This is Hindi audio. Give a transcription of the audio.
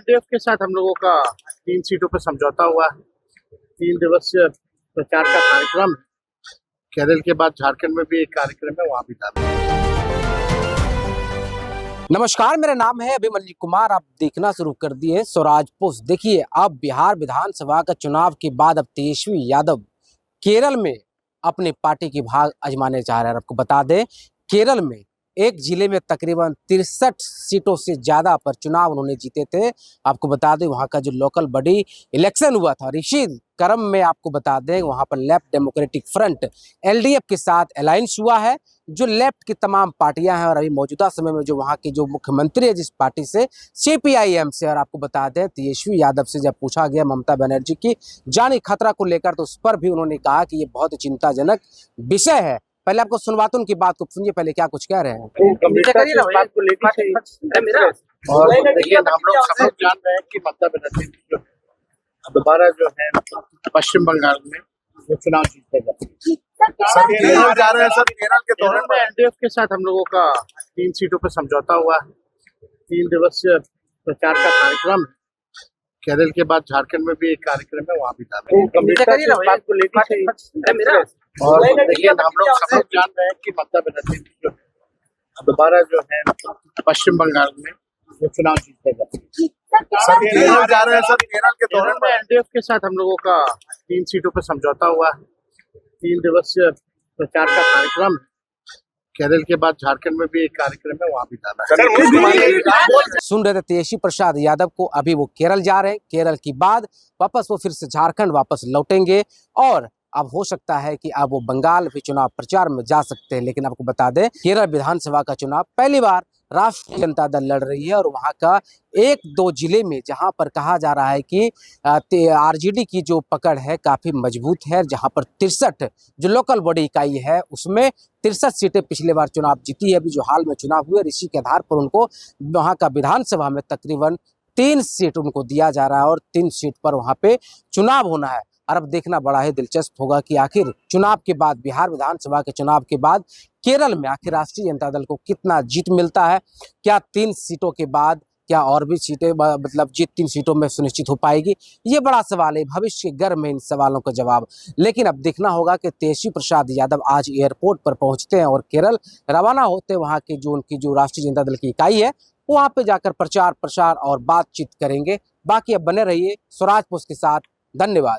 एलडीएफ के साथ हम लोगों का 3 सीटों पर समझौता हुआ है। 3 दिवसीय प्रचार का कार्यक्रम है। केरल के बाद झारखंड में भी एक कार्यक्रम है, वहाँ भी जाना है। नमस्कार, मेरा नाम है अभिमन्यु कुमार। आप देखना शुरू कर दिए स्वराज पोस्ट। देखिए, अब बिहार विधानसभा का चुनाव के बाद अब तेजस्वी यादव केरल में अपनी पार्टी की भाग आजमाने जा रहे हैं। आपको बता दें, केरल में एक जिले में तकरीबन 63 सीटों से ज्यादा पर चुनाव उन्होंने जीते थे। आपको बता दें, वहां का जो लोकल बॉडी इलेक्शन हुआ था, इसी क्रम में आपको बता दें वहां पर लेफ्ट डेमोक्रेटिक फ्रंट एलडीएफ के साथ अलायंस हुआ है, जो लेफ्ट की तमाम पार्टियां हैं। और अभी मौजूदा समय में जो वहां के जो मुख्यमंत्री है जिस पार्टी से, सीपीआईएम से। और आपको बता दें, तेजस्वी यादव से जब पूछा गया ममता बनर्जी की जानी खतरा को लेकर, तो उस पर भी उन्होंने कहा कि ये बहुत चिंताजनक विषय है। पहले आपको सुनवाते उनकी बात को सुनिए, पहले क्या कुछ कह रहे हैं। गंभीरता से इस बात को लेनी चाहिए। और देखिए, हम लोग सब लोग जान रहे हैं कि ममता बनर्जी जो दोबारा जो है पश्चिम बंगाल में वो चुनाव जीतेगा। सर केरल जा रहे हैं, सर केरल के दौरे में एलडीएफ के साथ हम लोगों का 3 सीटों पर समझौता हुआ है। 3 दिवसीय प्रचार का कार्यक्रम है। केरल के बाद झारखंड में भी एक कार्यक्रम है, वहाँ भी जाना है। गंभीरता से इस बात को लेनी चाहिए। और देखिए, हम लोग सब लोग जान रहे हैं कि ममता बनर्जी जो दोबारा जो है पश्चिम बंगाल में वो चुनाव जीतेगा। सर केरल जा रहे हैं, सर केरल के दौरे में एलडीएफ के साथ हम लोगों का 3 सीटों पर समझौता हुआ है। 3 दिवसीय प्रचार का कार्यक्रम है। केरल के बाद झारखंड में भी एक कार्यक्रम है, वहाँ भी जाना है। सुन रहे थे तेजस्वी प्रसाद यादव को। अभी वो केरल जा रहे हैं, केरल के बाद वापस वो फिर से झारखंड वापस लौटेंगे। और अब हो सकता है कि अब वो बंगाल भी चुनाव प्रचार में जा सकते हैं। लेकिन आपको बता दें, केरल विधानसभा का चुनाव पहली बार राष्ट्रीय जनता दल लड़ रही है। और वहां का 1-2 जिले में जहां पर कहा जा रहा है कि आरजेडी की जो पकड़ है काफी मजबूत है, जहां पर 63 जो लोकल बॉडी इकाई है उसमें 63 सीटें पिछले बार चुनाव जीती है। अभी जो हाल में चुनाव हुए, इसी के आधार पर उनको वहां का विधानसभा में तकरीबन 3 सीट उनको दिया जा रहा है। और 3 सीट पर वहां पे चुनाव होना है। और अब देखना बड़ा ही दिलचस्प होगा कि आखिर चुनाव के बाद, बिहार विधानसभा के चुनाव के बाद केरल में आखिर राष्ट्रीय जनता दल को कितना जीत मिलता है। क्या 3 सीटों के बाद क्या और भी सीटें, मतलब जीत 3 सीटों में सुनिश्चित हो पाएगी? ये बड़ा सवाल है। भविष्य के गर्म में इन सवालों का जवाब। लेकिन अब देखना होगा कि तेजस्वी प्रसाद यादव आज एयरपोर्ट पर पहुंचते हैं और केरल रवाना होते वहां के जो उनकी जो राष्ट्रीय जनता दल की इकाई है वहां पे जाकर प्रचार प्रसार और बातचीत करेंगे। बाकी अब बने रहिए स्वराज पोस्ट के साथ। धन्यवाद।